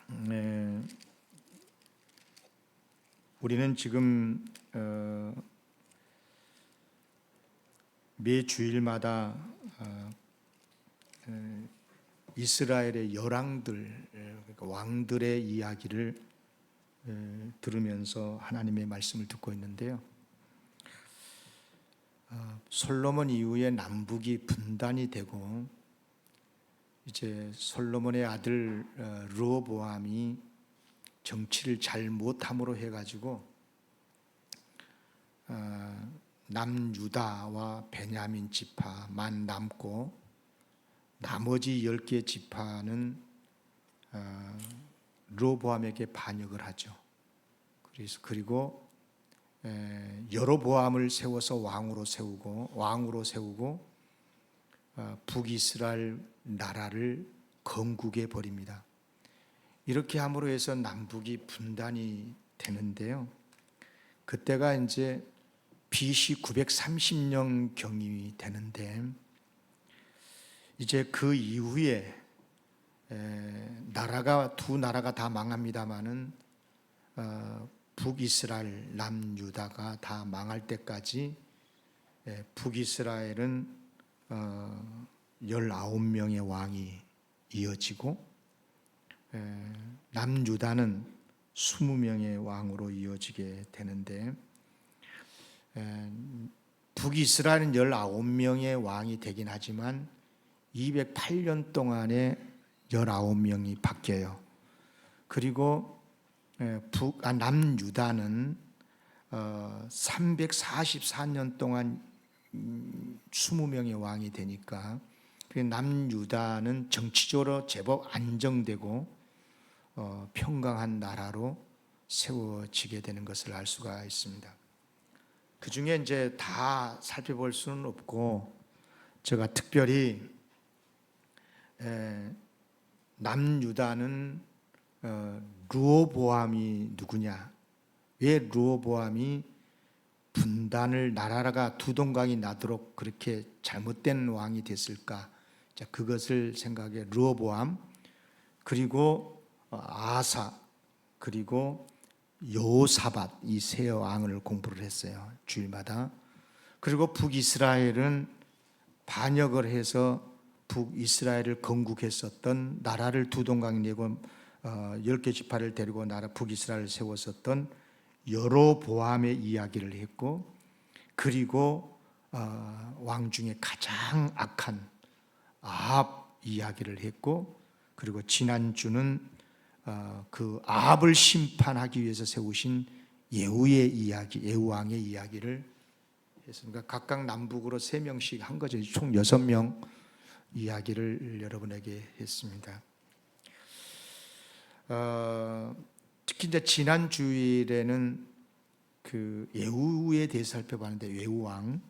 네, 우리는 지금 매 주일마다 이스라엘의 열왕들, 그러니까 왕들의 이야기를 들으면서 하나님의 말씀을 듣고 있는데요. 솔로몬 이후에 남북이 분단이 되고 이제 솔로몬의 아들 르호보암이 정치를 잘 못함으로 해가지고 남유다와 베냐민 지파만 남고 나머지 10개 지파는 르호보암에게 반역을 하죠. 그리고 여로보암을 세워서 왕으로 세우고 북이스라엘 나라를 건국해 버립니다. 이렇게 함으로 해서 남북이 분단이 되는데요. 그때가 이제 BC 930년 경이 되는데 이제 그 이후에 두 나라가 다 망합니다마는 북이스라엘, 남유다가 다 망할 때까지 북이스라엘은 19명의 왕이 이어지고 남유다는 20명의 왕으로 이어지게 되는데 북이스라엘은 19명의 왕이 되긴 하지만 208년 동안에 19명이 바뀌어요. 그리고 남유다는 344년 동안 20명의 왕이 되니까 남유다는 정치적으로 제법 안정되고 평강한 나라로 세워지게 되는 것을 알 수가 있습니다. 그 중에 이제 다 살펴볼 수는 없고 제가 특별히 남유다는 르호보암이 누구냐, 왜 르호보암이 분단을 나라가 두 동강이 나도록 그렇게 잘못된 왕이 됐을까? 자, 그것을 생각해 르호보암, 그리고 아사, 그리고 여호사밧, 이 세 왕을 공부를 했어요, 주일마다. 그리고 북이스라엘은 반역을 해서 북이스라엘을 건국했었던, 나라를 두 동강이 내고 10개 지파를 데리고 나라 북이스라엘을 세웠었던 여로보암의 이야기를 했고, 그리고 왕 중에 가장 악한 아합 이야기를 했고, 그리고 지난주는 그 아합을 심판하기 위해서 세우신 예후의 이야기, 예후 왕의 이야기를 했습니다. 각각 남북으로 3명씩 한 거죠. 총 6명 이야기를 여러분에게 했습니다. 특히 이제 지난 주일에는 그 예후에 대해서 살펴봤는데, 예후 왕,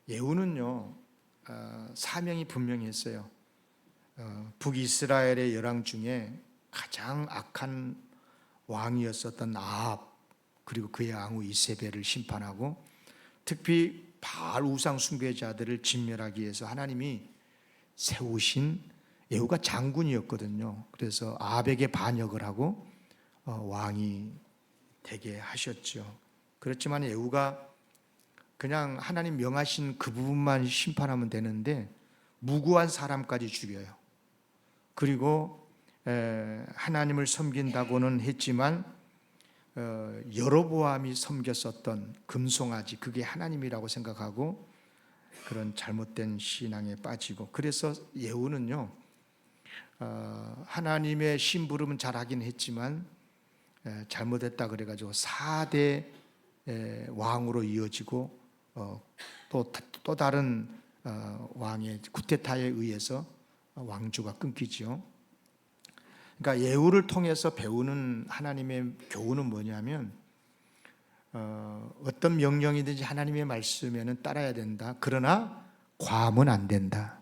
예후는요 사명이 분명히 했어요. 북이스라엘의 열왕 중에 가장 악한 왕이었었던 아합, 그리고 그의 아우 이세벨을 심판하고, 특히 바알 우상 숭배자들을 진멸하기 위해서 하나님이 세우신, 예후가 장군이었거든요. 그래서 아합에게 반역을 하고 왕이 되게 하셨죠. 그렇지만 예후가 그냥 하나님 명하신 그 부분만 심판하면 되는데 무고한 사람까지 죽여요. 그리고 하나님을 섬긴다고는 했지만 여로보암이 섬겼었던 금송아지, 그게 하나님이라고 생각하고 그런 잘못된 신앙에 빠지고, 그래서 예후는요 하나님의 심부름은 잘하긴 했지만 잘못했다 그래가지고 4대 왕으로 이어지고 또 다른 왕의 쿠데타에 의해서 왕주가 끊기죠. 그러니까 예후를 통해서 배우는 하나님의 교훈은 뭐냐면 어떤 명령이든지 하나님의 말씀에는 따라야 된다. 그러나 과하면 안 된다.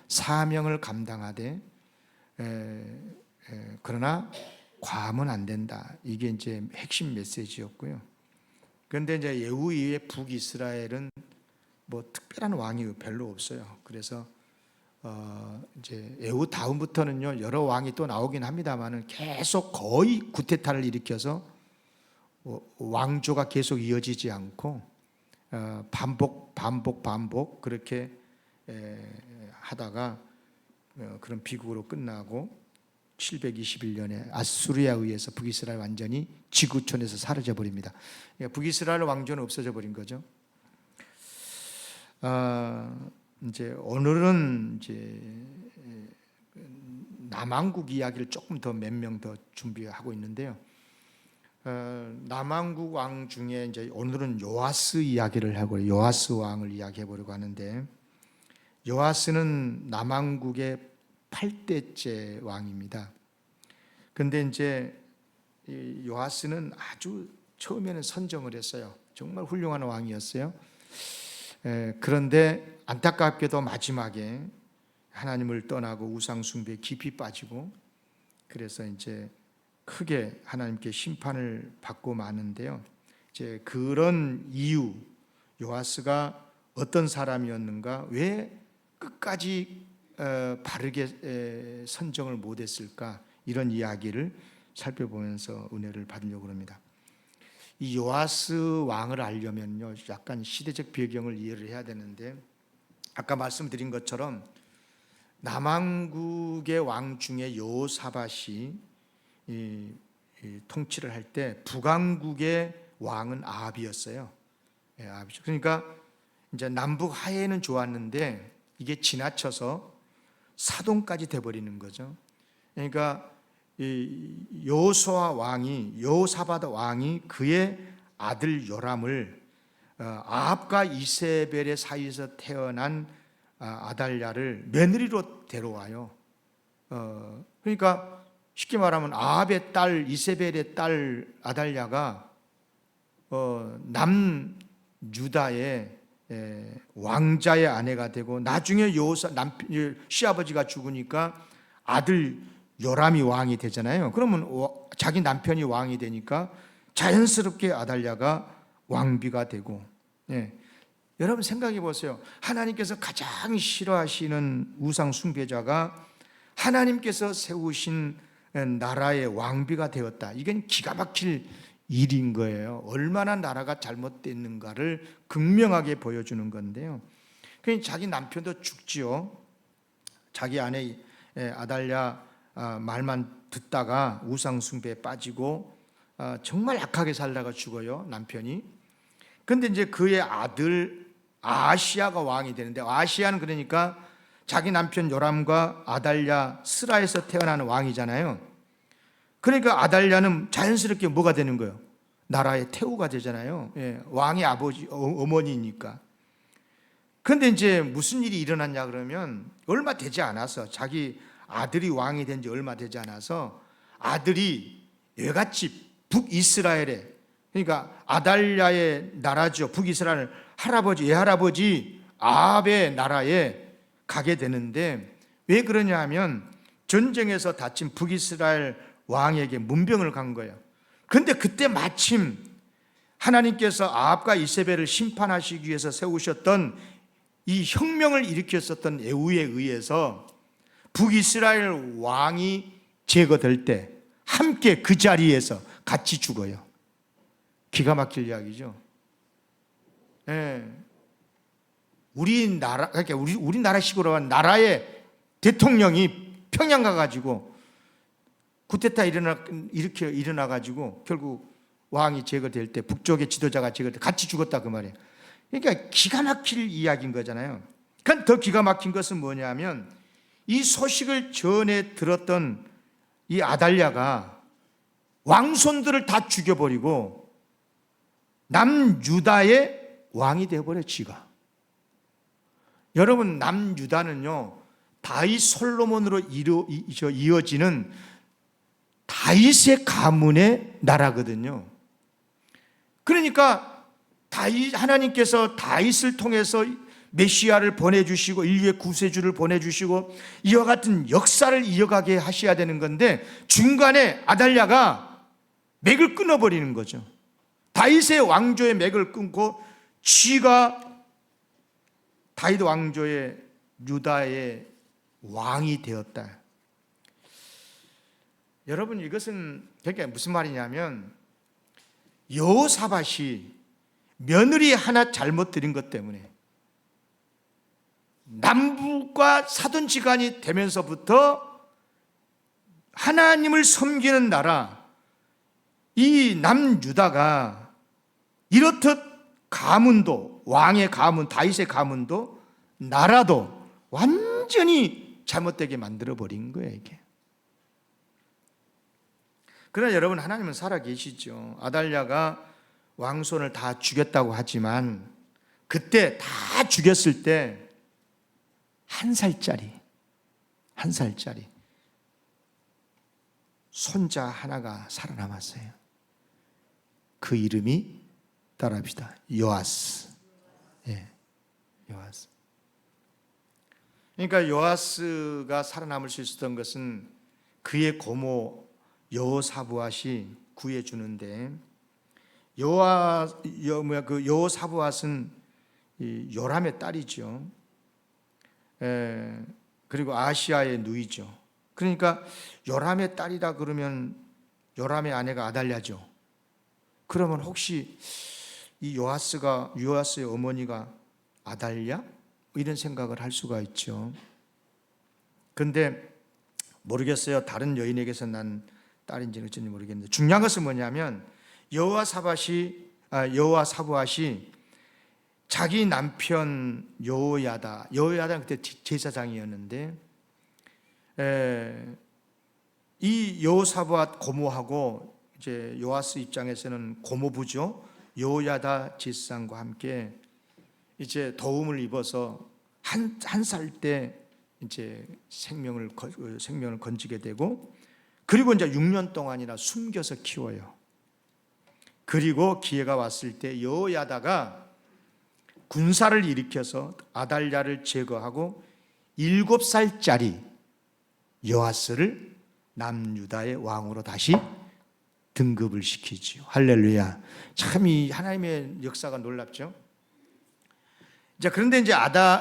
사명을 감당하되 그러나 과하면 안 된다. 이게 이제 핵심 메시지였고요. 그런데 이제 예후 이후에 북이스라엘은 뭐 특별한 왕이 별로 없어요. 그래서 이제 에후 다음부터는요 여러 왕이 또 나오긴 합니다만은 계속 거의 구테타를 일으켜서 왕조가 계속 이어지지 않고 반복 그렇게 하다가 그런 비극으로 끝나고 721년에 아수르에 의해서 북이스라엘 완전히 지구촌에서 사라져 버립니다. 북이스라엘 왕조는 없어져 버린 거죠. 이제 오늘은 이제 남왕국 이야기를 조금 더 몇 명 더 준비하고 있는데요. 남왕국 왕 중에 이제 오늘은 요아스 이야기를 하고 요아스 왕을 이야기해 보려고 하는데, 요아스는 남왕국의 8대째 왕입니다. 근데 이제 이 요아스는 아주 처음에는 선정을 했어요. 정말 훌륭한 왕이었어요. 그런데 안타깝게도 마지막에 하나님을 떠나고 우상 숭배에 깊이 빠지고, 그래서 이제 크게 하나님께 심판을 받고 마는데요. 이제 그런 이유, 요아스가 어떤 사람이었는가, 왜 끝까지 바르게 선정을 못했을까, 이런 이야기를 살펴보면서 은혜를 받으려고 합니다. 이 요아스 왕을 알려면요 약간 시대적 배경을 이해를 해야 되는데, 아까 말씀드린 것처럼 남왕국의 왕 중에 여호사밧이 통치를 할 때 북왕국의 왕은 아합이었어요. 아합이죠. 그러니까 이제 남북 하에는 좋았는데 이게 지나쳐서 사돈까지 돼버리는 거죠. 그러니까 여호사밧 왕이 그의 아들 요람을 아합과 이세벨의 사이에서 태어난 아달랴를 며느리로 데려와요. 그러니까 쉽게 말하면 아합의 딸 이세벨의 딸 아달랴가 남유다의 왕자의 아내가 되고, 나중에 시아버지가 죽으니까 아들 요람이 왕이 되잖아요. 그러면 자기 남편이 왕이 되니까 자연스럽게 아달랴가 왕비가 되고. 여러분 생각해 보세요. 하나님께서 가장 싫어하시는 우상 숭배자가 하나님께서 세우신 나라의 왕비가 되었다. 이건 기가 막힐 일인 거예요. 얼마나 나라가 잘못됐는가를 극명하게 보여주는 건데요. 그러니까 자기 남편도 죽지요. 자기 아내 아달랴 말만 듣다가 우상 숭배에 빠지고 정말 악하게 살다가 죽어요, 남편이. 근데 이제 그의 아들 아하시야가 왕이 되는데, 아하시야는 그러니까 자기 남편 요람과 아달랴 스라에서 태어나는 왕이잖아요. 그러니까 아달랴는 자연스럽게 뭐가 되는 거예요? 나라의 태우가 되잖아요. 왕의 아버지, 어머니니까. 근데 이제 무슨 일이 일어났냐 그러면, 얼마 되지 않아서, 자기 아들이 왕이 된 지 얼마 되지 않아서 아들이 외갓집 북이스라엘에, 그러니까 아달랴의 나라죠, 북이스라엘 할아버지, 외할아버지 아합의 나라에 가게 되는데, 왜 그러냐 하면 전쟁에서 다친 북이스라엘 왕에게 문병을 간 거예요. 근데 그때 마침 하나님께서 아합과 이세벨을 심판하시기 위해서 세우셨던 이 혁명을 일으켰었던 에후에 의해서 북이스라엘 왕이 제거될 때 함께 그 자리에서 같이 죽어요. 기가 막힐 이야기죠. 우리나라, 그러니까 우리나라식으로 한 나라의 대통령이 평양 가가지고 쿠데타 일어나가지고 결국 왕이 제거될 때, 북쪽의 지도자가 제거될 때 같이 죽었다 그 말이에요. 그러니까 기가 막힐 이야기인 거잖아요. 그러니까 더 기가 막힌 것은 뭐냐면, 이 소식을 전에 들었던 이 아달랴가 왕손들을 다 죽여버리고 남유다의 왕이 되어버려, 지가. 여러분, 남유다는요 다윗 솔로몬으로 이어지는 다윗의 가문의 나라거든요. 그러니까 하나님께서 다윗을 통해서 메시아를 보내주시고 인류의 구세주를 보내주시고 이와 같은 역사를 이어가게 하셔야 되는 건데, 중간에 아달랴가 맥을 끊어버리는 거죠. 다윗의 왕조의 맥을 끊고 쥐가 다윗 왕조의 유다의 왕이 되었다. 여러분, 이것은 그러니까 무슨 말이냐면 여호사밧이 며느리 하나 잘못 들인 것 때문에 남북과 사돈지간이 되면서부터 하나님을 섬기는 나라, 이 남유다가 이렇듯 가문도, 왕의 가문, 다윗의 가문도, 나라도 완전히 잘못되게 만들어버린 거예요, 이게. 그러나 여러분, 하나님은 살아계시죠. 아달랴가 왕손을 다 죽였다고 하지만 그때 다 죽였을 때 한 살짜리 손자 하나가 살아남았어요. 그 이름이 따라합시다. 요아스. 예, 요아스. 그러니까 요아스가 살아남을 수 있었던 것은 그의 고모 여호사부앗이 구해주는데, 그 여호사부앗은 요람의 딸이죠. 그리고 아시아의 누이죠. 그러니까 요람의 딸이라 그러면 요람의 아내가 아달랴죠. 그러면 혹시 이 요아스의 어머니가 아달랴? 이런 생각을 할 수가 있죠. 근데 모르겠어요. 다른 여인에게서 난 딸인지는 어쩐지 모르겠는데, 중요한 것은 뭐냐면 여호사부앗이 자기 남편 여호야다는 그때 제사장이었는데, 이 여호사부앗 고모하고 이제 요아스 입장에서는 고모부죠. 여호야다 제사장과 함께 이제 도움을 입어서 한 살 때 이제 생명을 건지게 되고, 그리고 이제 6년 동안이나 숨겨서 키워요. 그리고 기회가 왔을 때 여호야다가 군사를 일으켜서 아달랴를 제거하고 7살짜리 요아스를 남유다의 왕으로 다시 등급을 시키지요. 할렐루야. 참 이 하나님의 역사가 놀랍죠. 자, 그런데 이제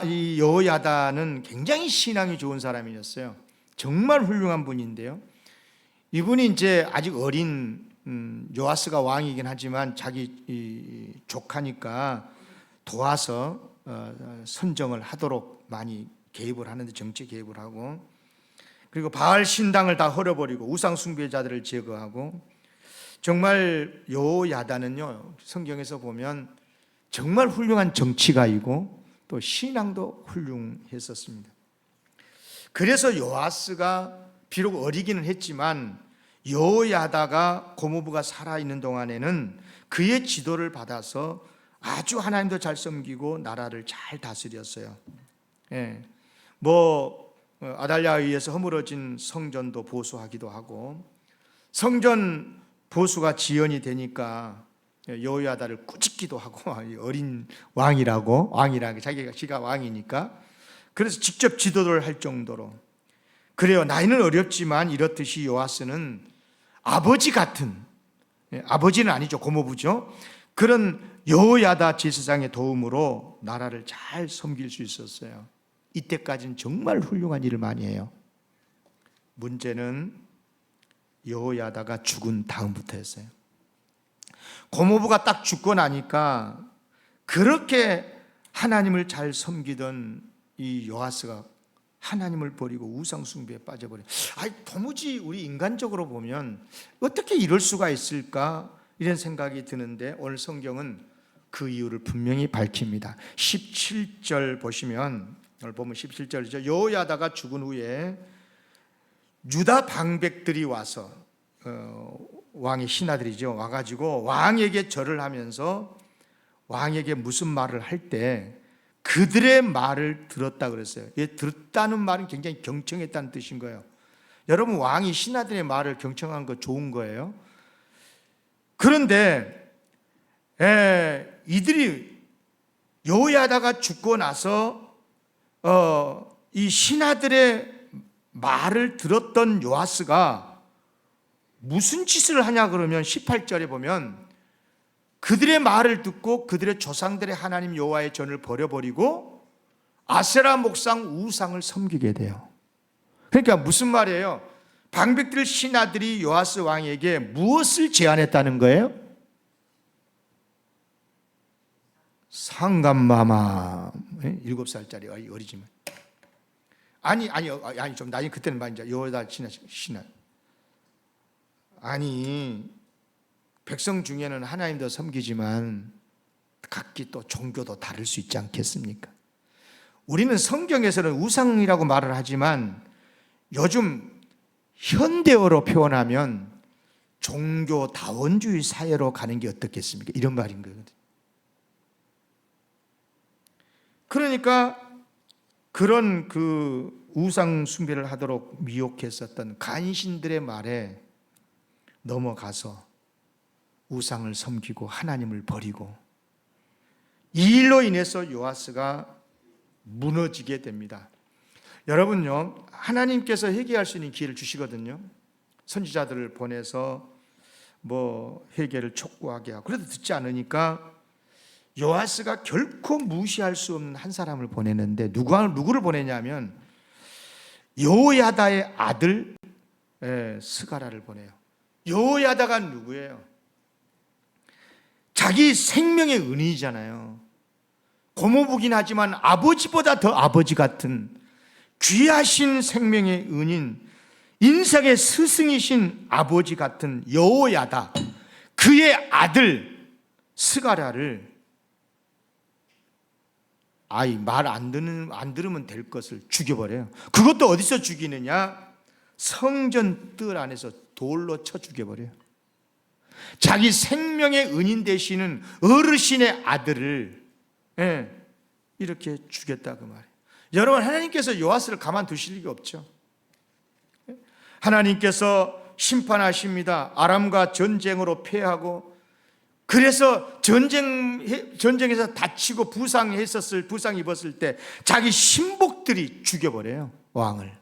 이 여호야다는 굉장히 신앙이 좋은 사람이었어요. 정말 훌륭한 분인데요. 이분이 이제 아직 어린 요아스가 왕이긴 하지만 자기 조카니까 도와서 선정을 하도록 많이 개입을 하는데, 정치 개입을 하고, 그리고 바알 신당을 다 헐어버리고 우상 숭배자들을 제거하고, 정말 여호야다는요, 성경에서 보면 정말 훌륭한 정치가이고 또 신앙도 훌륭했었습니다. 그래서 요아스가 비록 어리기는 했지만 여호야다가 고모부가 살아있는 동안에는 그의 지도를 받아서 아주 하나님도 잘 섬기고 나라를 잘 다스렸어요. 예. 아달랴에 의해서 허물어진 성전도 보수하기도 하고, 성전 보수가 지연이 되니까 여호야다를 꾸짖기도 하고, 어린 왕이라고 지가 왕이니까, 그래서 직접 지도를 할 정도로. 그래요. 나이는 어렵지만 이렇듯이 요아스는 아버지 같은, 아버지는 아니죠, 고모부죠. 그런 여호야다 제사장의 도움으로 나라를 잘 섬길 수 있었어요. 이때까지는 정말 훌륭한 일을 많이 해요. 문제는 여호야다가 죽은 다음부터였어요. 고모부가 딱 죽고 나니까 그렇게 하나님을 잘 섬기던 이 요아스가 하나님을 버리고 우상 숭배에 빠져버려요. 도무지 우리 인간적으로 보면 어떻게 이럴 수가 있을까, 이런 생각이 드는데, 오늘 성경은 그 이유를 분명히 밝힙니다. 17절 보시면, 오늘 보면 17절이죠. 여호야다가 죽은 후에 유다 방백들이 와서, 왕의 신하들이죠, 와가지고 왕에게 절을 하면서 왕에게 무슨 말을 할 때 그들의 말을 들었다 그랬어요. 들었다는 말은 굉장히 경청했다는 뜻인 거예요. 여러분, 왕이 신하들의 말을 경청한 거 좋은 거예요. 그런데 이들이 여호야다가 죽고 나서 이 신하들의 말을 들었던 요아스가 무슨 짓을 하냐 그러면 18절에 보면 그들의 말을 듣고 그들의 조상들의 하나님 여호와의 전을 버려버리고 아세라 목상 우상을 섬기게 돼요. 그러니까 무슨 말이에요? 방백들 신하들이 요아스 왕에게 무엇을 제안했다는 거예요? 상감마마, 7살짜리 어리지만, 아니 좀 나이 그때는 많이 이제 여호다 신하. 아니 백성 중에는 하나님도 섬기지만 각기 또 종교도 다를 수 있지 않겠습니까? 우리는 성경에서는 우상이라고 말을 하지만 요즘 현대어로 표현하면 종교다원주의 사회로 가는 게 어떻겠습니까? 이런 말인 거거든요. 그러니까 그런 그 우상 숭배를 하도록 미혹했었던 간신들의 말에 넘어가서 우상을 섬기고 하나님을 버리고, 이 일로 인해서 요아스가 무너지게 됩니다. 여러분요, 하나님께서 회개할 수 있는 기회를 주시거든요. 선지자들을 보내서 회개를 촉구하게 하고, 그래도 듣지 않으니까 요아스가 결코 무시할 수 없는 한 사람을 보내는데, 누구를 보내냐면 여호야다의 아들 스가랴를 보내요. 여호야다가 누구예요? 자기 생명의 은인이잖아요. 고모부긴 하지만 아버지보다 더 아버지 같은 귀하신 생명의 은인, 인생의 스승이신 아버지 같은 여호야다, 그의 아들 스가랴를 말 안 들으면 될 것을 죽여버려요. 그것도 어디서 죽이느냐? 성전 뜰 안에서 돌로 쳐 죽여버려요. 자기 생명의 은인 되시는 어르신의 아들을 이렇게 죽였다 그 말이에요. 여러분, 하나님께서 요아스를 가만두실 리가 없죠. 하나님께서 심판하십니다. 아람과 전쟁으로 패하고, 그래서 전쟁에서 다치고 부상 입었을 때 자기 신복들이 죽여버려요, 왕을.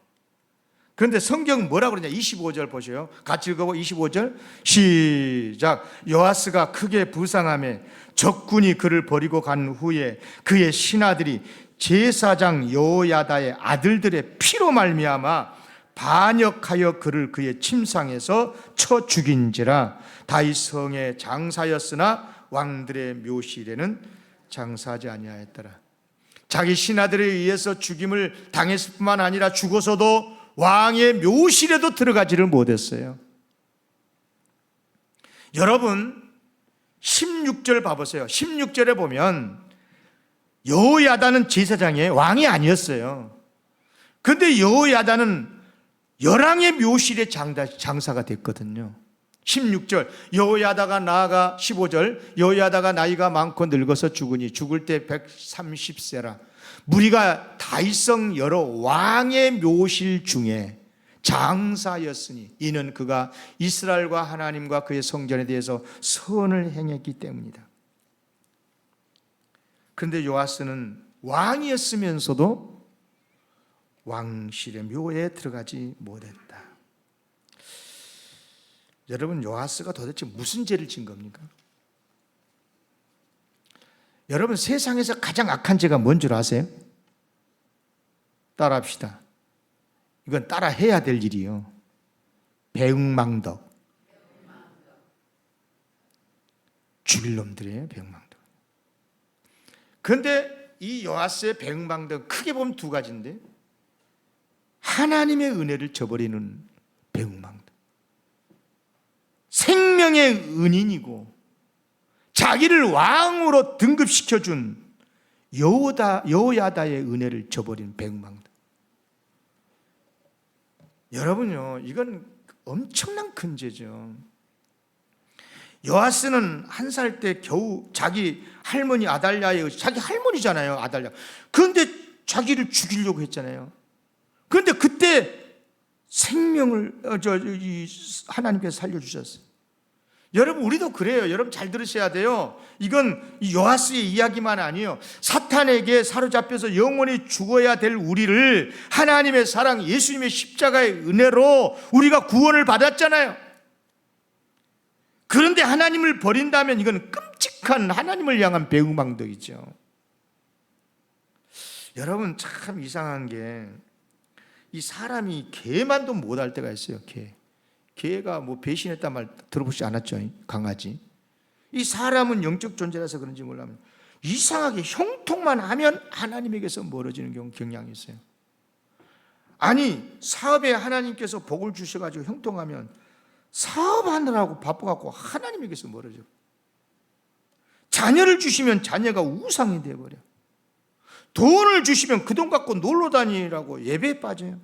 그런데 성경은 뭐라고 그러냐? 25절 보세요. 같이 읽어보. 25절 시작. 요아스가 크게 부상하며 적군이 그를 버리고 간 후에 그의 신하들이 제사장 여호야다의 아들들의 피로 말미암아 반역하여 그를 그의 침상에서 쳐 죽인지라. 다윗 성에 장사였으나 왕들의 묘실에는 장사하지 아니하였더라. 자기 신하들에 의해서 죽임을 당했을 뿐만 아니라 죽어서도 왕의 묘실에도 들어가지를 못했어요. 여러분, 16절 봐보세요. 16절에 보면 여호야다는 제사장이에요. 왕이 아니었어요. 그런데 여호야다는 열왕의 묘실에 장사가 됐거든요. 16절 여호야다가 나아가 15절 여호야다가 나이가 많고 늙어서 죽으니 죽을 때 130세라. 무리가 다윗성 여러 왕의 묘실 중에 장사였으니 이는 그가 이스라엘과 하나님과 그의 성전에 대해서 선을 행했기 때문이다. 그런데 요아스는 왕이었으면서도 왕실의 묘에 들어가지 못했다. 여러분, 요아스가 도대체 무슨 죄를 진 겁니까? 여러분, 세상에서 가장 악한 죄가 뭔 줄 아세요? 따라합시다. 이건 따라 해야 될 일이요. 배은망덕. 죽일 놈들이에요, 배은망덕. 그런데 이 요아스의 배은망덕 크게 보면 두 가지인데, 하나님의 은혜를 저버리는 배은망덕, 생명의 은인이고 자기를 왕으로 등급시켜준 여호야다의 은혜를 저버린 배은망덕. 여러분요, 이건 엄청난 큰 죄죠. 요아스는 1살 때 겨우 자기 할머니 아달랴의, 자기 할머니잖아요, 아달랴. 그런데 자기를 죽이려고 했잖아요. 그런데 그때 생명을 하나님께서 살려주셨어요. 여러분, 우리도 그래요. 여러분 잘 들으셔야 돼요. 이건 요아스의 이야기만 아니에요. 사탄에게 사로잡혀서 영원히 죽어야 될 우리를 하나님의 사랑, 예수님의 십자가의 은혜로 우리가 구원을 받았잖아요. 그런데 하나님을 버린다면 이건 끔찍한 하나님을 향한 배은망덕이죠. 여러분, 참 이상한 게 이 사람이 개만도 못할 때가 있어요. 개가 뭐 배신했단 말 들어보지 않았죠? 강아지. 이 사람은 영적 존재라서 그런지 몰라면 이상하게 형통만 하면 하나님에게서 멀어지는 경향이 있어요. 아니, 사업에 하나님께서 복을 주셔가지고 형통하면 사업하느라고 바빠갖고 하나님에게서 멀어져. 자녀를 주시면 자녀가 우상이 되어버려. 돈을 주시면 그 돈 갖고 놀러 다니라고 예배에 빠져요.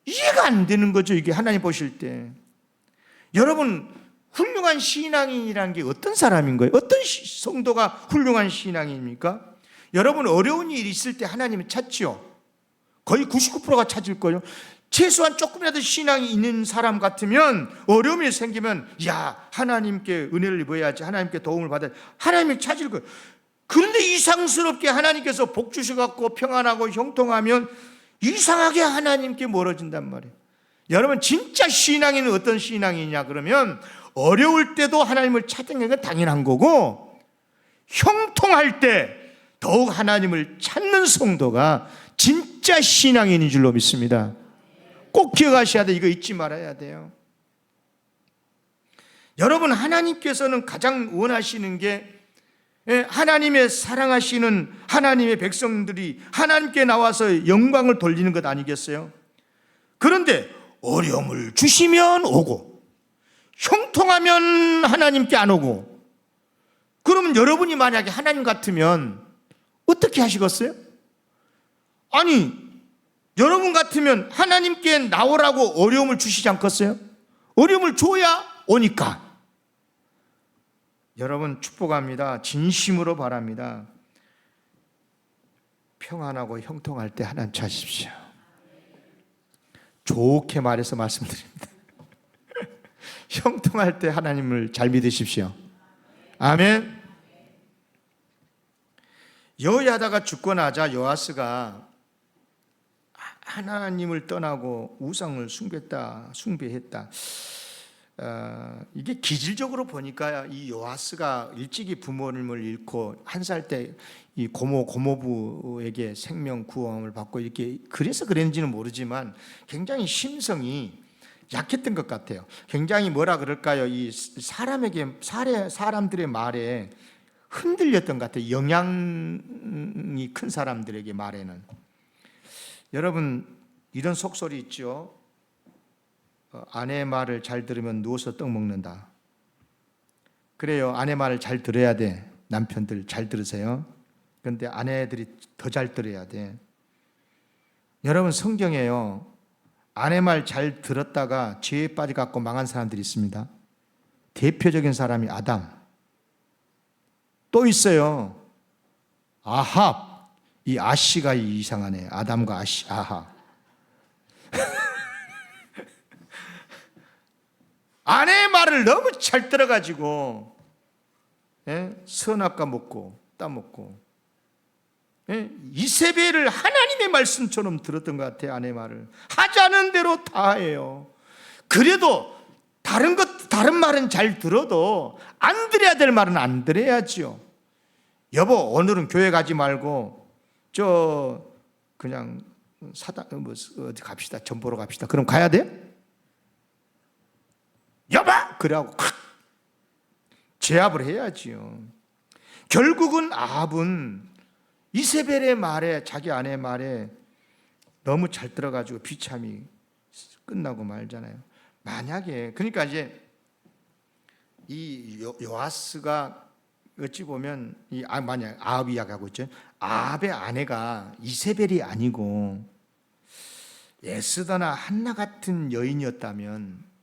이해가 안 되는 거죠, 이게 하나님 보실 때. 여러분, 훌륭한 신앙인이라는 게 어떤 사람인 거예요? 어떤 성도가 훌륭한 신앙인입니까? 여러분, 어려운 일이 있을 때 하나님을 찾지요. 거의 99%가 찾을 거예요. 최소한 조금이라도 신앙이 있는 사람 같으면 어려움이 생기면 야, 하나님께 은혜를 입어야지, 하나님께 도움을 받아야지, 하나님을 찾을 거예요. 그런데 이상스럽게 하나님께서 복 주셔갖고 평안하고 형통하면 이상하게 하나님께 멀어진단 말이에요. 여러분, 진짜 신앙인은 어떤 신앙이냐 그러면 어려울 때도 하나님을 찾는 게 당연한 거고, 형통할 때 더욱 하나님을 찾는 성도가 진짜 신앙인인 줄로 믿습니다. 꼭 기억하셔야 돼요. 이거 잊지 말아야 돼요. 여러분, 하나님께서는 가장 원하시는 게 하나님의 사랑하시는 하나님의 백성들이 하나님께 나와서 영광을 돌리는 것 아니겠어요? 그런데 어려움을 주시면 오고 형통하면 하나님께 안 오고, 그러면 여러분이 만약에 하나님 같으면 어떻게 하시겠어요? 아니, 여러분 같으면 하나님께 나오라고 어려움을 주시지 않겠어요? 어려움을 줘야 오니까. 여러분, 축복합니다. 진심으로 바랍니다. 평안하고 형통할 때 하나님 찾으십시오. 좋게 말해서 말씀드립니다. 형통할 때 하나님을 잘 믿으십시오. 아멘. 여호야다가 죽고 나자 요아스가 하나님을 떠나고 우상을 숭배했다. 이게 기질적으로 보니까 이 요아스가 일찍이 부모님을 잃고 한 살 때 이 고모부에게 생명 구원을 받고 이렇게 그래서 그랬는지는 모르지만 굉장히 심성이 약했던 것 같아요. 굉장히 뭐라 그럴까요? 이 사람들의 말에 흔들렸던 것 같아요. 영향이 큰 사람들에게 말에는. 여러분, 이런 속설이 있죠. 아내의 말을 잘 들으면 누워서 떡 먹는다. 그래요. 아내 말을 잘 들어야 돼. 남편들 잘 들으세요. 그런데 아내들이 더 잘 들어야 돼. 여러분, 성경에요, 아내 말 잘 들었다가 죄에 빠져갖고 망한 사람들이 있습니다. 대표적인 사람이 아담. 또 있어요, 아합. 이 아씨가 이상하네. 아담과 아씨, 아합. 아내의 말을 너무 잘 들어가지고 선악과 먹고 따먹고, 이세벨을 하나님의 말씀처럼 들었던 것 같아요. 아내의 말을 하자는 대로 다 해요. 그래도 다른 말은 잘 들어도 안 들어야 될 말은 안 들어야지요. 여보, 오늘은 교회 가지 말고 그냥 어디 갑시다, 전 보러 갑시다. 그럼 가야 돼? 여보! 그러고 제압을 해야지요. 결국은 아합은 이세벨의 말에, 자기 아내의 말에 너무 잘 들어가지고 비참이 끝나고 말잖아요. 만약에, 그러니까 이제 이 요아스가 어찌 보면 만약 아합 이야기하고 있죠. 아합의 아내가 이세벨이 아니고 에스더나 한나 같은 여인이었다면,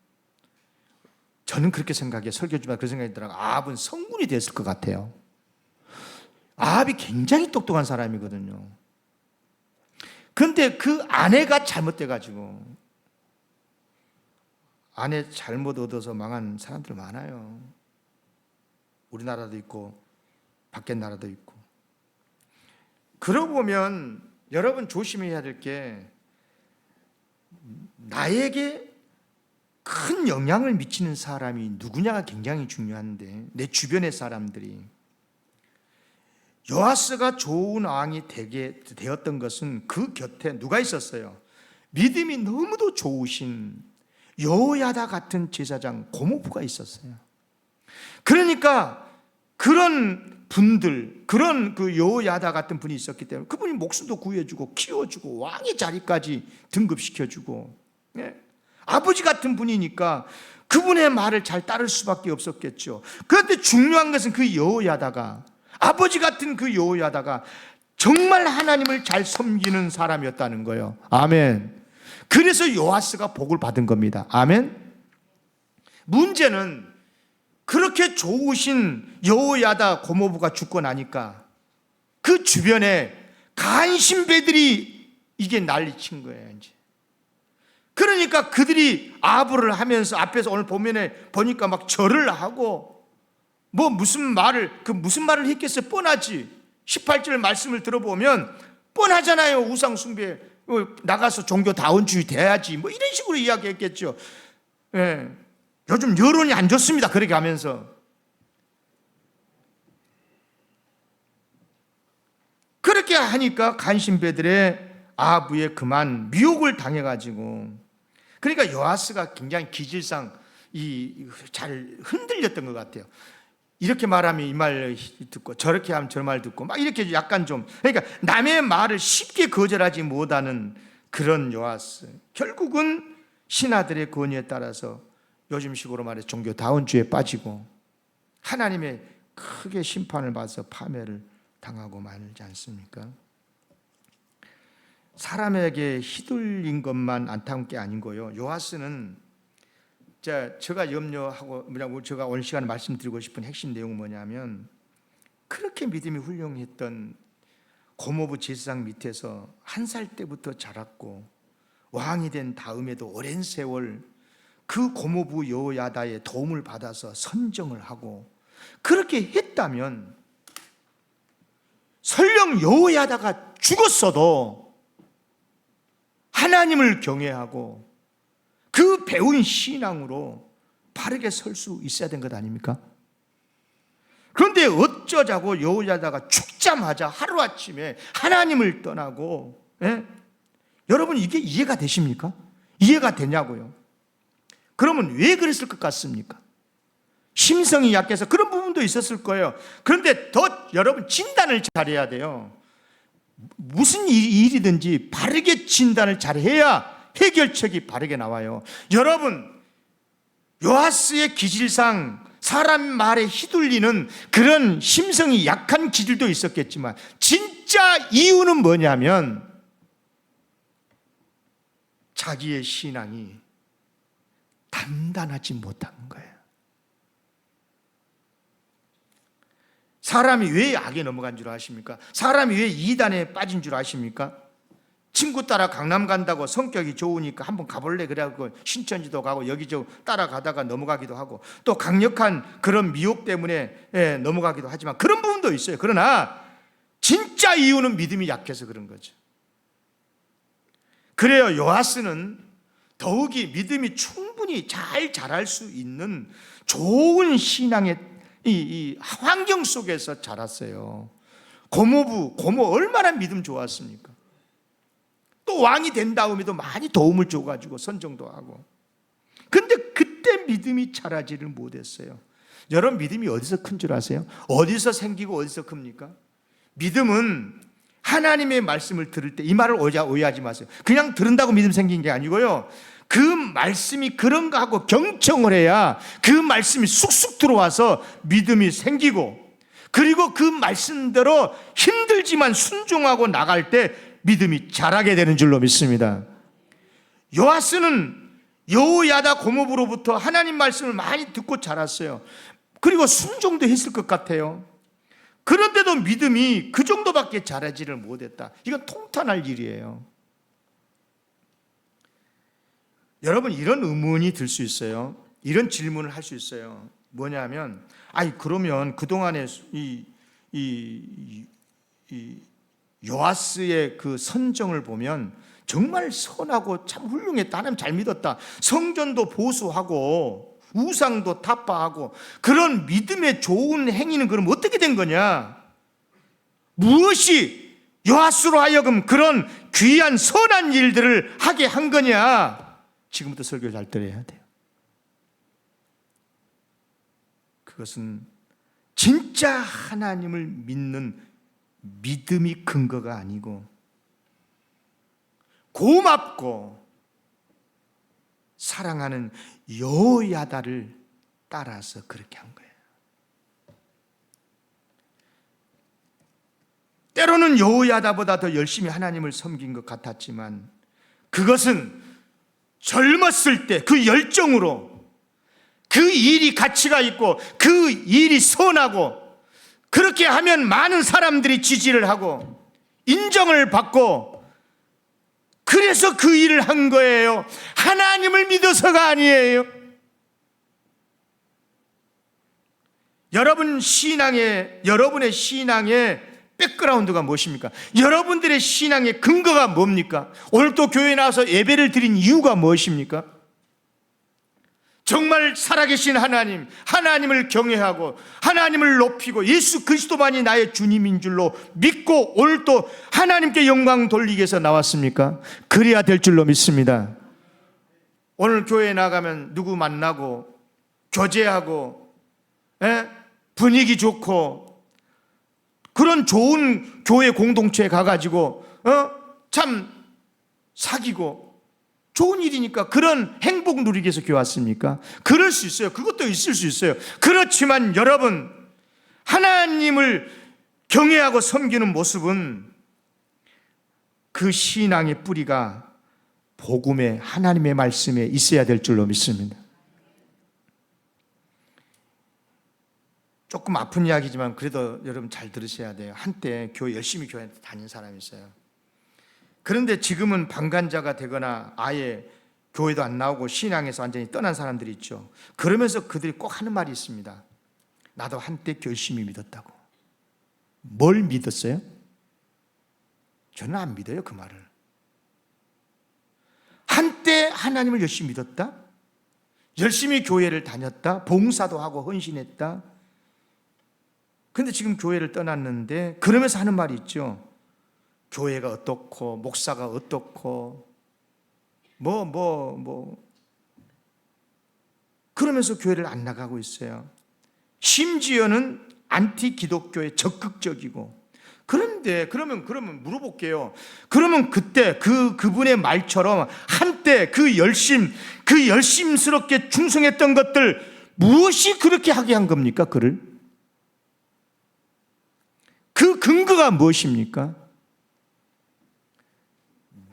저는 그렇게 생각해요. 설교주마다 그 생각이 들어요. 아합은 성군이 됐을 것 같아요. 아합이 굉장히 똑똑한 사람이거든요. 그런데 그 아내가 잘못돼가지고, 아내 잘못 얻어서 망한 사람들 많아요. 우리나라도 있고 밖에 나라도 있고. 그러고 보면 여러분 조심해야 될 게, 나에게 큰 영향을 미치는 사람이 누구냐가 굉장히 중요한데, 내 주변의 사람들이. 요아스가 좋은 왕이 되었던 것은 그 곁에 누가 있었어요? 믿음이 너무도 좋으신 여호야다 같은 제사장 고모부가 있었어요. 그러니까 그런 분들, 그런 그 여호야다 같은 분이 있었기 때문에 그분이 목숨도 구해주고 키워주고 왕의 자리까지 등급시켜주고, 아버지 같은 분이니까 그분의 말을 잘 따를 수밖에 없었겠죠. 그런데 중요한 것은 그 여호야다가, 아버지 같은 그 여호야다가 정말 하나님을 잘 섬기는 사람이었다는 거예요. 아멘. 그래서 요아스가 복을 받은 겁니다. 아멘. 문제는 그렇게 좋으신 여호야다 고모부가 죽고 나니까 그 주변에 간신배들이 이게 난리친 거예요. 이제 그러니까 그들이 아부를 하면서 앞에서 오늘 보면에 보니까 막 절을 하고 뭐 무슨 말을 했겠어요? 뻔하지. 18절 말씀을 들어보면 뻔하잖아요. 우상 숭배 나가서 종교다운주의 돼야지 뭐 이런 식으로 이야기했겠죠. 요즘 여론이 안 좋습니다. 그렇게 하면서 그렇게 하니까 간신배들의 아부에 그만 미혹을 당해가지고, 그러니까 요아스가 굉장히 기질상 잘 흔들렸던 것 같아요. 이렇게 말하면 이 말 듣고 저렇게 하면 저 말 듣고 막 이렇게 약간 좀, 그러니까 남의 말을 쉽게 거절하지 못하는 그런 요아스. 결국은 신하들의 권유에 따라서 요즘식으로 말해 종교다운주의에 빠지고 하나님의 크게 심판을 받아서 파멸을 당하고 말지 않습니까? 사람에게 휘둘린 것만 안타까운 게 아닌 거예요. 요아스는 제가 염려하고 제가 오늘 시간에 말씀드리고 싶은 핵심 내용은 뭐냐면, 그렇게 믿음이 훌륭했던 고모부 제사장 밑에서 1살 때부터 자랐고 왕이 된 다음에도 오랜 세월 그 고모부 여호야다의 도움을 받아서 선정을 하고 그렇게 했다면 설령 여호야다가 죽었어도 하나님을 경외하고 그 배운 신앙으로 바르게 설 수 있어야 된 것 아닙니까? 그런데 어쩌자고 여호야다가 죽자마자 하루아침에 하나님을 떠나고, 여러분 이게 이해가 되십니까? 이해가 되냐고요? 그러면 왜 그랬을 것 같습니까? 심성이 약해서 그런 부분도 있었을 거예요. 그런데 더 여러분 진단을 잘해야 돼요. 무슨 일이든지 바르게 진단을 잘해야 해결책이 바르게 나와요. 여러분, 요아스의 기질상 사람 말에 휘둘리는 그런 심성이 약한 기질도 있었겠지만 진짜 이유는 뭐냐면 자기의 신앙이 단단하지 못한 거예요. 사람이 왜 악에 넘어간 줄 아십니까? 사람이 왜 이단에 빠진 줄 아십니까? 친구 따라 강남 간다고 성격이 좋으니까 한번 가볼래 그래갖고 신천지도 가고 여기저기 따라가다가 넘어가기도 하고, 또 강력한 그런 미혹 때문에 넘어가기도 하지만 그런 부분도 있어요. 그러나 진짜 이유는 믿음이 약해서 그런 거죠. 그래요, 요아스는 더욱이 믿음이 충분히 잘 자랄 수 있는 좋은 신앙의 이 환경 속에서 자랐어요. 고모 얼마나 믿음 좋았습니까? 또 왕이 된 다음에도 많이 도움을 줘가지고 선정도 하고. 근데 그때 믿음이 자라지를 못했어요. 여러분, 믿음이 어디서 큰 줄 아세요? 어디서 생기고 어디서 큽니까? 믿음은 하나님의 말씀을 들을 때, 이 말을 오해하지 마세요. 그냥 들은다고 믿음 생긴 게 아니고요, 그 말씀이 그런가 하고 경청을 해야 그 말씀이 쑥쑥 들어와서 믿음이 생기고, 그리고 그 말씀대로 힘들지만 순종하고 나갈 때 믿음이 자라게 되는 줄로 믿습니다. 요아스는 여호야다 고모부로부터 하나님 말씀을 많이 듣고 자랐어요. 그리고 순종도 했을 것 같아요. 그런데도 믿음이 그 정도밖에 자라지를 못했다. 이건 통탄할 일이에요. 여러분, 이런 의문이 들 수 있어요. 이런 질문을 할 수 있어요. 뭐냐면, 그러면 그동안에 이 요아스의 그 선정을 보면 정말 선하고 참 훌륭했다, 하나님 잘 믿었다, 성전도 보수하고 우상도 타파하고, 그런 믿음의 좋은 행위는 그럼 어떻게 된 거냐? 무엇이 요하스로 하여금 그런 귀한 선한 일들을 하게 한 거냐? 지금부터 설교를 잘 들어야 돼요. 그것은 진짜 하나님을 믿는 믿음이 근거가 아니고 고맙고 사랑하는 여호야다를 따라서 그렇게 한 거예요. 때로는 여호야다보다 더 열심히 하나님을 섬긴 것 같았지만 그것은 젊었을 때 그 열정으로 그 일이 가치가 있고 그 일이 선하고 그렇게 하면 많은 사람들이 지지를 하고 인정을 받고 그래서 그 일을 한 거예요. 하나님을 믿어서가 아니에요. 여러분의 신앙의 백그라운드가 무엇입니까? 여러분들의 신앙의 근거가 뭡니까? 오늘 또 교회에 나와서 예배를 드린 이유가 무엇입니까? 정말 살아계신 하나님, 하나님을 경외하고 하나님을 높이고 예수 그리스도만이 나의 주님인 줄로 믿고 오늘 또 하나님께 영광 돌리기 위해서 나왔습니까? 그래야 될 줄로 믿습니다. 오늘 교회에 나가면 누구 만나고 교제하고 분위기 좋고 그런 좋은 교회 공동체에 가가지고 참 사귀고 좋은 일이니까 그런 행복 누리기 위해서 교회 왔습니까? 그럴 수 있어요. 그것도 있을 수 있어요. 그렇지만 여러분, 하나님을 경외하고 섬기는 모습은 그 신앙의 뿌리가 복음에 하나님의 말씀에 있어야 될 줄로 믿습니다. 조금 아픈 이야기지만 그래도 여러분 잘 들으셔야 돼요. 한때 열심히 교회 다닌 사람이 있어요. 그런데 지금은 방관자가 되거나 아예 교회도 안 나오고 신앙에서 완전히 떠난 사람들이 있죠. 그러면서 그들이 꼭 하는 말이 있습니다. 나도 한때 열심히 믿었다고. 뭘 믿었어요? 저는 안 믿어요, 그 말을. 한때 하나님을 열심히 믿었다? 열심히 교회를 다녔다? 봉사도 하고 헌신했다? 근데 지금 교회를 떠났는데 그러면서 하는 말이 있죠. 교회가 어떻고 목사가 어떻고 그러면서 교회를 안 나가고 있어요. 심지어는 안티 기독교에 적극적이고. 그런데 그러면 물어볼게요. 그러면 그때 그분의 말처럼 한때 그 열심스럽게 충성했던 것들 무엇이 그렇게 하게 한 겁니까? 그를? 그 근거가 무엇입니까?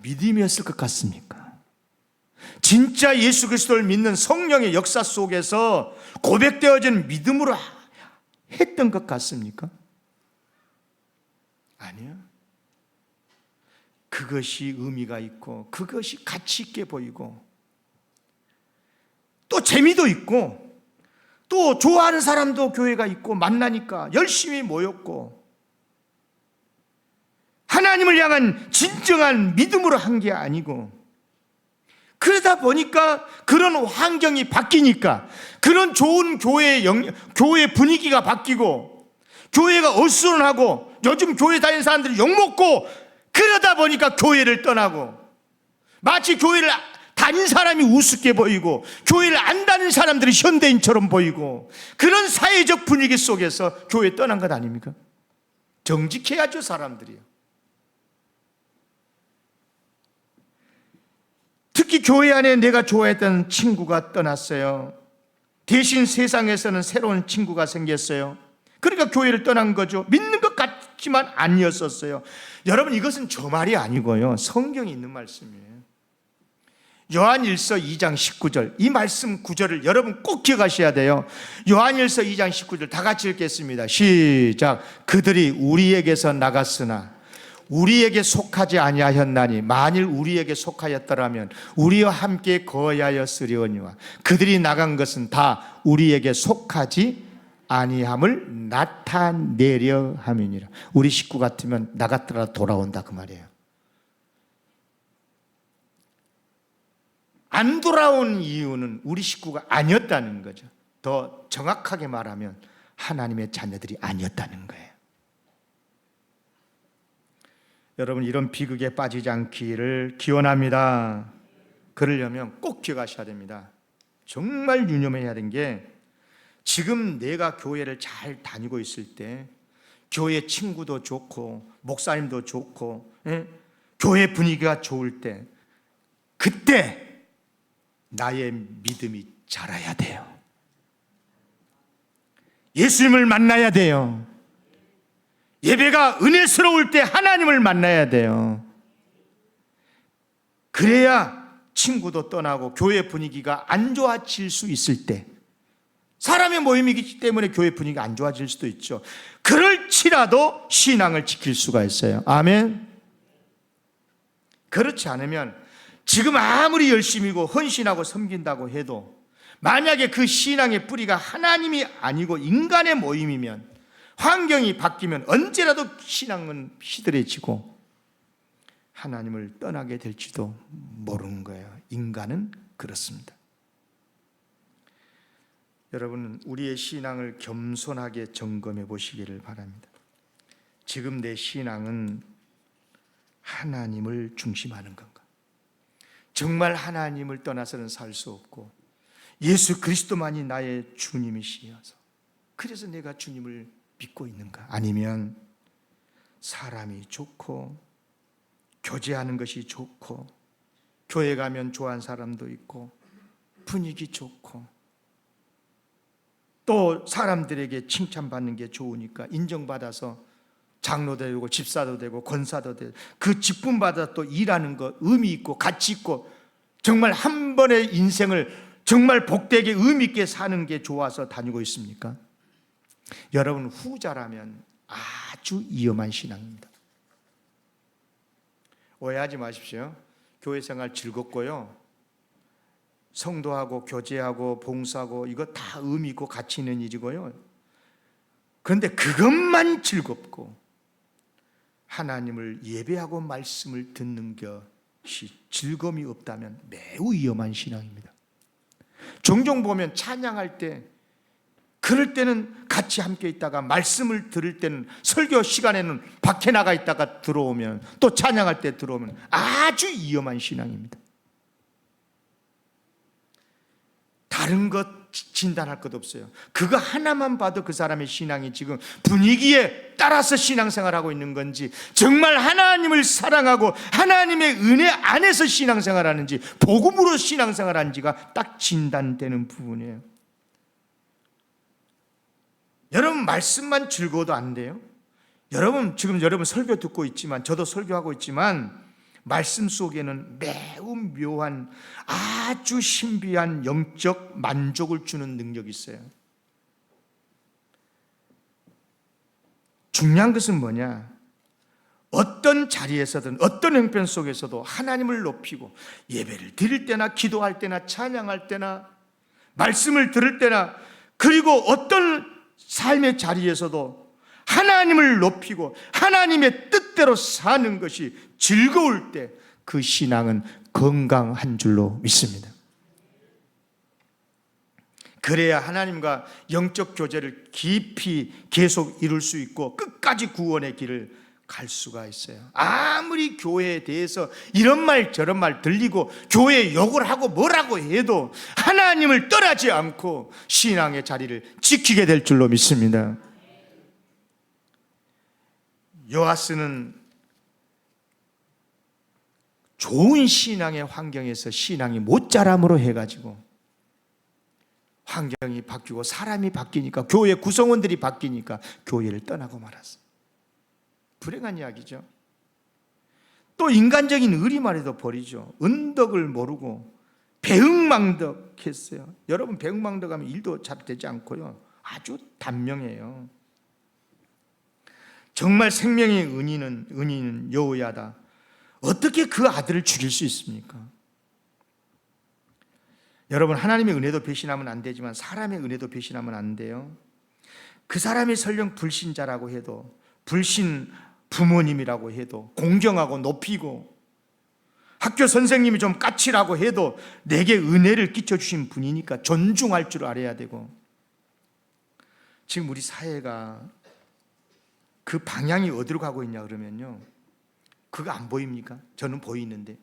믿음이었을 것 같습니까? 진짜 예수 그리스도를 믿는 성령의 역사 속에서 고백되어진 믿음으로 했던 것 같습니까? 아니요. 그것이 의미가 있고 그것이 가치 있게 보이고 또 재미도 있고 또 좋아하는 사람도 교회가 있고 만나니까 열심히 모였고 하나님을 향한 진정한 믿음으로 한 게 아니고 그러다 보니까 그런 환경이 바뀌니까 그런 좋은 교회 분위기가 바뀌고 교회가 어수선하고 요즘 교회 다니는 사람들이 욕먹고 그러다 보니까 교회를 떠나고 마치 교회를 다닌 사람이 우습게 보이고 교회를 안 다닌 사람들이 현대인처럼 보이고 그런 사회적 분위기 속에서 교회 떠난 것 아닙니까? 정직해야죠, 사람들이요. 특히 교회 안에 내가 좋아했던 친구가 떠났어요. 대신 세상에서는 새로운 친구가 생겼어요. 그러니까 교회를 떠난 거죠. 믿는 것 같지만 아니었었어요. 여러분, 이것은 저 말이 아니고요, 성경이 있는 말씀이에요. 요한일서 2장 19절, 이 말씀 구절을 여러분 꼭 기억하셔야 돼요. 요한일서 2장 19절 다 같이 읽겠습니다. 시작. 그들이 우리에게서 나갔으나 우리에게 속하지 아니하였나니 만일 우리에게 속하였더라면 우리와 함께 거하였으려니와 그들이 나간 것은 다 우리에게 속하지 아니함을 나타내려 함이니라. 우리 식구 같으면 나갔더라 돌아온다, 그 말이에요. 안 돌아온 이유는 우리 식구가 아니었다는 거죠. 더 정확하게 말하면 하나님의 자녀들이 아니었다는 거예요. 여러분 이런 비극에 빠지지 않기를 기원합니다. 그러려면 꼭 기억하셔야 됩니다. 정말 유념해야 되는 게, 지금 내가 교회를 잘 다니고 있을 때, 교회 친구도 좋고 목사님도 좋고, 교회 분위기가 좋을 때, 그때 나의 믿음이 자라야 돼요. 예수님을 만나야 돼요. 예배가 은혜스러울 때 하나님을 만나야 돼요. 그래야 친구도 떠나고 교회 분위기가 안 좋아질 수 있을 때, 사람의 모임이기 때문에 교회 분위기가 안 좋아질 수도 있죠. 그럴지라도 신앙을 지킬 수가 있어요. 아멘. 그렇지 않으면 지금 아무리 열심히고 헌신하고 섬긴다고 해도, 만약에 그 신앙의 뿌리가 하나님이 아니고 인간의 모임이면, 환경이 바뀌면 언제라도 신앙은 시들해지고 하나님을 떠나게 될지도 모르는 거예요. 인간은 그렇습니다. 여러분, 우리의 신앙을 겸손하게 점검해 보시기를 바랍니다. 지금 내 신앙은 하나님을 중심하는 건가? 정말 하나님을 떠나서는 살 수 없고 예수 그리스도만이 나의 주님이시여서 그래서 내가 주님을 믿고 있는가? 아니면 사람이 좋고 교제하는 것이 좋고 교회 가면 좋아하는 사람도 있고 분위기 좋고 또 사람들에게 칭찬받는 게 좋으니까 인정받아서 장로도 되고 집사도 되고 권사도 되고 그 직분받아 또 일하는 거 의미 있고 가치 있고 정말 한 번의 인생을 정말 복되게 의미 있게 사는 게 좋아서 다니고 있습니까? 여러분, 후자라면 아주 위험한 신앙입니다. 오해하지 마십시오. 교회 생활 즐겁고요, 성도하고 교제하고 봉사하고 이거 다 의미 있고 가치 있는 일이고요. 그런데 그것만 즐겁고 하나님을 예배하고 말씀을 듣는 것이 즐거움이 없다면 매우 위험한 신앙입니다. 종종 보면 찬양할 때, 그럴 때는 같이 함께 있다가 말씀을 들을 때는, 설교 시간에는 밖에 나가 있다가 들어오면, 또 찬양할 때 들어오면 아주 위험한 신앙입니다. 다른 것 진단할 것 없어요. 그거 하나만 봐도 그 사람의 신앙이 지금 분위기에 따라서 신앙생활하고 있는 건지, 정말 하나님을 사랑하고 하나님의 은혜 안에서 신앙생활하는지, 복음으로 신앙생활하는지가 딱 진단되는 부분이에요. 여러분, 말씀만 즐거워도 안 돼요? 지금 여러분 설교 듣고 있지만, 저도 설교하고 있지만, 말씀 속에는 매우 묘한 아주 신비한 영적 만족을 주는 능력이 있어요. 중요한 것은 뭐냐? 어떤 자리에서든 어떤 형편 속에서도 하나님을 높이고 예배를 드릴 때나 기도할 때나 찬양할 때나 말씀을 들을 때나, 그리고 어떤 삶의 자리에서도 하나님을 높이고 하나님의 뜻대로 사는 것이 즐거울 때 그 신앙은 건강한 줄로 믿습니다. 그래야 하나님과 영적 교제를 깊이 계속 이룰 수 있고 끝까지 구원의 길을 갈 수가 있어요. 아무리 교회에 대해서 이런 말 저런 말 들리고 교회에 욕을 하고 뭐라고 해도 하나님을 떠나지 않고 신앙의 자리를 지키게 될 줄로 믿습니다. 요아스는 좋은 신앙의 환경에서 신앙이 못 자람으로 해가지고 환경이 바뀌고 사람이 바뀌니까, 교회 구성원들이 바뀌니까 교회를 떠나고 말았어요. 불행한 이야기죠. 또 인간적인 의리만 해도 버리죠. 은덕을 모르고 배응망덕했어요. 여러분, 배응망덕하면 일도 잘 되지 않고요, 아주 단명해요. 정말 생명의 은인은 여호야다. 어떻게 그 아들을 죽일 수 있습니까? 여러분, 하나님의 은혜도 배신하면 안 되지만 사람의 은혜도 배신하면 안 돼요. 그 사람이 설령 불신자라고 해도, 불신 부모님이라고 해도 공경하고 높이고, 학교 선생님이 좀 까칠하고 해도 내게 은혜를 끼쳐주신 분이니까 존중할 줄 알아야 되고, 지금 우리 사회가 그 방향이 어디로 가고 있냐 그러면요, 그거 안 보입니까? 저는 보이는데.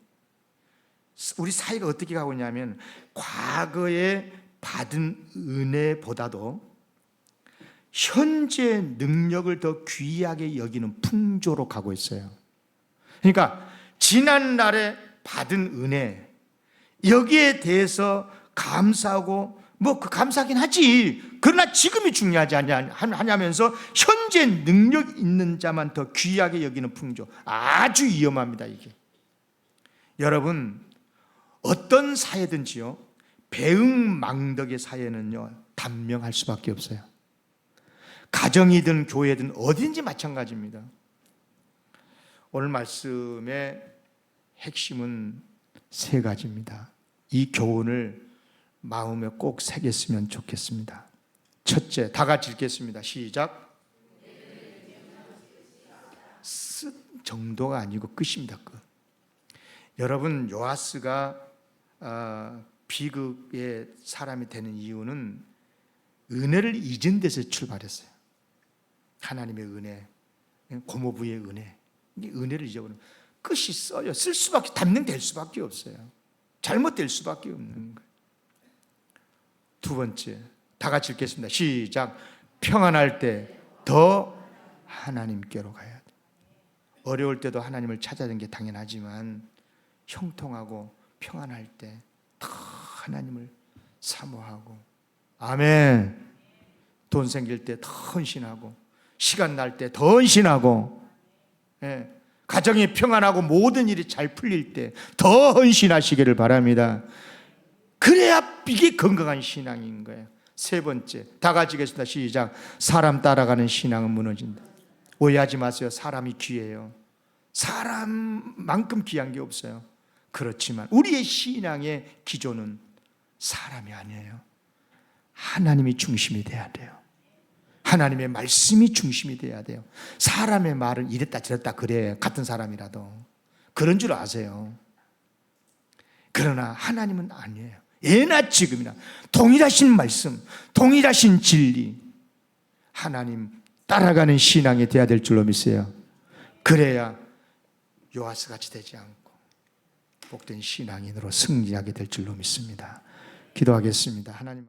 우리 사회가 어떻게 가고 있냐면 과거에 받은 은혜보다도 현재 능력을 더 귀하게 여기는 풍조로 가고 있어요. 그러니까 지난날에 받은 은혜, 여기에 대해서 감사하고 그 감사하긴 하지. 그러나 지금이 중요하지 않냐면서 현재 능력 있는 자만 더 귀하게 여기는 풍조, 아주 위험합니다. 이게 여러분, 어떤 사회든지요, 배응망덕의 사회는요 단명할 수밖에 없어요. 가정이든 교회든 어딘지 마찬가지입니다. 오늘 말씀의 핵심은 세 가지입니다. 이 교훈을 마음에 꼭 새겼으면 좋겠습니다. 첫째, 다 같이 읽겠습니다. 시작. 쓴 정도가 아니고 끝입니다. 끝. 여러분, 요아스가 비극의 사람이 되는 이유는 은혜를 잊은 데서 출발했어요. 하나님의 은혜, 고모부의 은혜, 은혜를 잊어버리면 끝이 써요. 쓸 수밖에, 단명될 수밖에 없어요. 잘못될 수밖에 없는 거예요. 두 번째, 다 같이 읽겠습니다. 시작. 평안할 때 더 하나님께로 가야 돼. 어려울 때도 하나님을 찾아야 게 당연하지만 형통하고 평안할 때 더 하나님을 사모하고, 아멘. 돈 생길 때 더 헌신하고, 시간 날 때 더 헌신하고, 예. 가정이 평안하고 모든 일이 잘 풀릴 때 더 헌신하시기를 바랍니다. 그래야 이게 건강한 신앙인 거예요. 세 번째, 다 같이 읽겠습니다. 시작. 사람 따라가는 신앙은 무너진다. 오해하지 마세요. 사람이 귀해요. 사람만큼 귀한 게 없어요. 그렇지만 우리의 신앙의 기조는 사람이 아니에요. 하나님이 중심이 돼야 돼요. 하나님의 말씀이 중심이 돼야 돼요. 사람의 말은 이랬다 저랬다 그래, 같은 사람이라도 그런 줄 아세요. 그러나 하나님은 아니에요. 예나 지금이나 동일하신 말씀, 동일하신 진리, 하나님 따라가는 신앙이 돼야 될 줄로 믿어요. 그래야 요아스 같이 되지 않고 복된 신앙인으로 승리하게 될 줄로 믿습니다. 기도하겠습니다. 하나님.